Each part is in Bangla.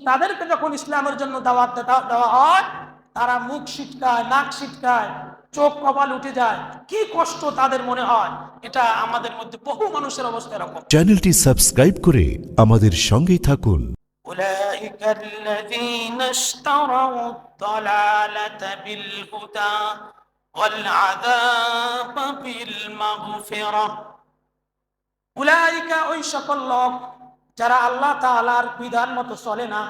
তাদেরকে যখন ইসলামের জন্য দাওয়াত দেওয়া হয়, তারা মুখ সিটকায়, নাক সিটকায়, চোখ কপাল উঠে যায়, কি কষ্ট তাদের মনে হয়। এটা আমাদের মধ্যে বহু মানুষের অবস্থা এরকম। চ্যানেলটি সাবস্ক্রাইব করে আমাদের সঙ্গেই থাকুন। أولئك الذين اشتروا الضلالة بالهدى والعذاب بالمغفرة। উলাইকা, ওই সকল লোক যারা আল্লাহ তাআলার বিধান মতো চলে না,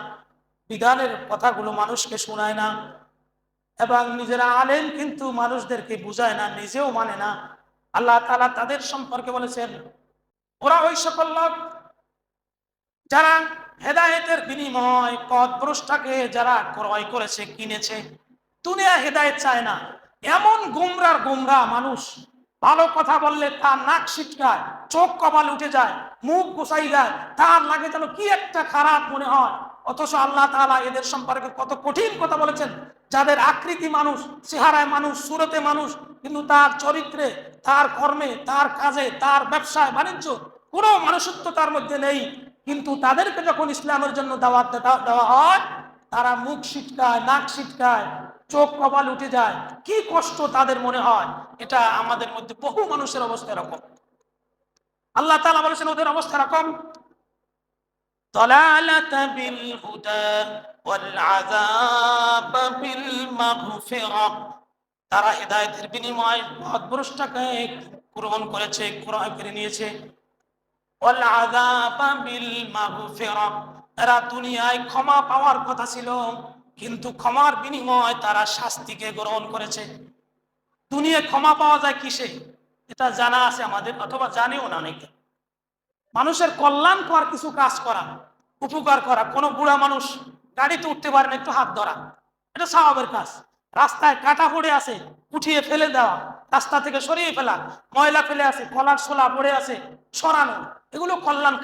বিধানের কথাগুলো মানুষকে শোনায় না, এবং নিজেরা আলেম কিন্তু মানুষদেরকে বুঝায় না, নিজেও মানে না। আল্লাহ তাআলা তাদের সম্পর্কে বলেছেন, ওরা ওই সকল লোক যারা হেদায়েতের বিনিময় পথভ্রষ্টাকে যারা ক্রয় করেছে, কিনেছে। দুনিয়া হেদায়েত চায় না, এমন গোমরা মানুষ, ভালো কথা বললে তার নাক সিটকায়, চোখ কপাল উঠে যায়, মুখ গোসাই যায়, তার লাগে যেন কি একটা খারাপ মনে হয়। অথচ আল্লাহ তাআলা এদের সম্পর্কে কত কঠিন কথা বলেছেন। যাদের আকৃতি মানুষ, চেহারায় মানুষ, সুরতে মানুষ, কিন্তু তার চরিত্রে, তার কর্মে, তার কাজে, তার ব্যবসায় বাণিজ্য কোনো মানুষত্ব তার মধ্যে নেই। কিন্তু তাদেরকে যখন ইসলামের জন্য দাওয়াত দেওয়া হয়, তারা মুখ সিটকায়, নাক সিটকায়, চোখ কপাল উঠে যায়, কি কষ্ট তাদের মনে হয়। এটা আমাদের মধ্যে বহু মানুষের অবস্থা এরকম। আল্লাহ তাআলা বলেছেন ওদের অবস্থা এরকম, দালালাতা বিল হুদা ওয়াল আযাব বিল মাগফিরা। তারা হেদায়েতের বিনিময়ে পথভ্রষ্টাকে গ্রহণ করেছে, ক্রয় করে নিয়েছে। ওয়াল আযাব বিল মাগফিরা, এরা দুনিয়ায় ক্ষমা পাওয়ার কথা ছিল, কিন্তু ক্ষমার বিনিময়ে তারা শাস্তিকে গ্রহণ করেছে। দুনিয়ায় ক্ষমা পাওয়া যায় কিসে, এটা জানা আছে আমাদের, অথবা জানিও না অনেকে। মানুষের কল্যাণ করার কিছু কাজ করা, উপকার করা। কোনো বুড়া মানুষ গাড়িতে উঠতে পারে না, একটু হাত ধরা, এটা স্বভাবের কাজ। রাস্তায় কাটা পড়ে আছে, উঠিয়ে ফেলে দেওয়া, রাস্তা থেকে সরিয়ে ফেলা, ময়লা ফেলে আছে, কলার ছোলা পড়ে আছে, সরানো, এগুলো কল্যাণ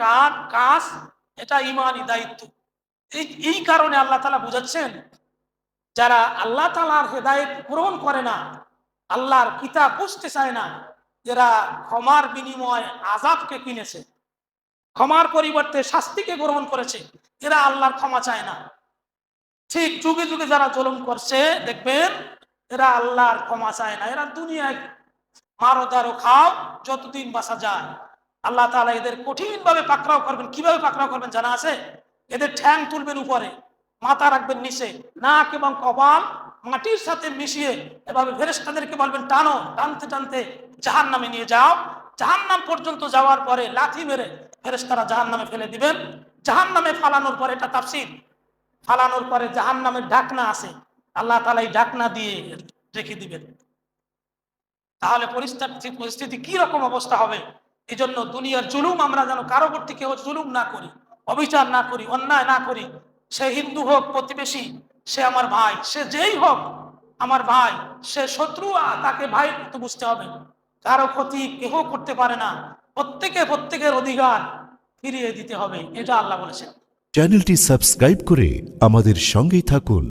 কাজ। এটা ইমানি দায়িত্ব। এই কারণে আল্লাহ তাআলা বুঝাচ্ছেন, যারা আল্লাহ তাআলার হেদায়েত গ্রহণ করে না, আল্লাহর কিতাব বুঝতে চায় না, এরা ক্ষমার বিনিময়ে আযাবকে কিনেছে, ক্ষমার পরিবর্তে শাস্তিকে গ্রহণ করেছে। এরা আল্লাহর ক্ষমা চায় না। ঠিক যুগে যুগে যারা জুলুম করছে দেখবেন, এরা আল্লাহর ক্ষমা চায় না। এরা দুনিয়ায় মারো দারো খাও, যতদিন বাঁচা যায়। আল্লাহ তাআলা এদের কঠিন ভাবে পাকড়াও করবেন। কিভাবে পাকড়াও করবেন জানা আছে? এদের ঠ্যাং তুলবেন উপরে, মাথা রাখবেন নিচে, নাক এবং কপাল মাটির সাথে মিশিয়ে এভাবে ফেরেশতাদেরকে বলবেন টানো, টানতে টানতে জাহান্নামে নিয়ে যাও। জাহান্নাম পর্যন্ত যাওয়ার পরে লাথি মেরে ফেরেশতারা জাহান্নামে ফেলে দিবেন। জাহান্নামে ফালানোর পরে, এটা তাফসীর, ফালানোর পরে জাহান্নামের ঢাকনা আছে, আল্লাহ তাআলা এই ঢাকনা দিয়ে রেখে দিবেন। তাহলে পরিস্থিতি কি রকম অবস্থা হবে। এই জন্য দুনিয়ার জুলুম আমরা যেন কারো প্রতি কেউ জুলুম না করি, অবিচার না করি, অন্যায় না করি। সে হিন্দু হোক, প্রতিবেশী, সে আমার ভাই, সে যেই হোক আমার ভাই, সে শত্রু, তাকে ভাই তো বুঝতে হবে। কারো ক্ষতি কেউ করতে পারে না, প্রত্যেকের অধিকার ফিরিয়ে দিতে হবে, এটা আল্লাহ বলেছেন। চ্যানেলটি সাবস্ক্রাইব করে আমাদের সঙ্গেই থাকুন।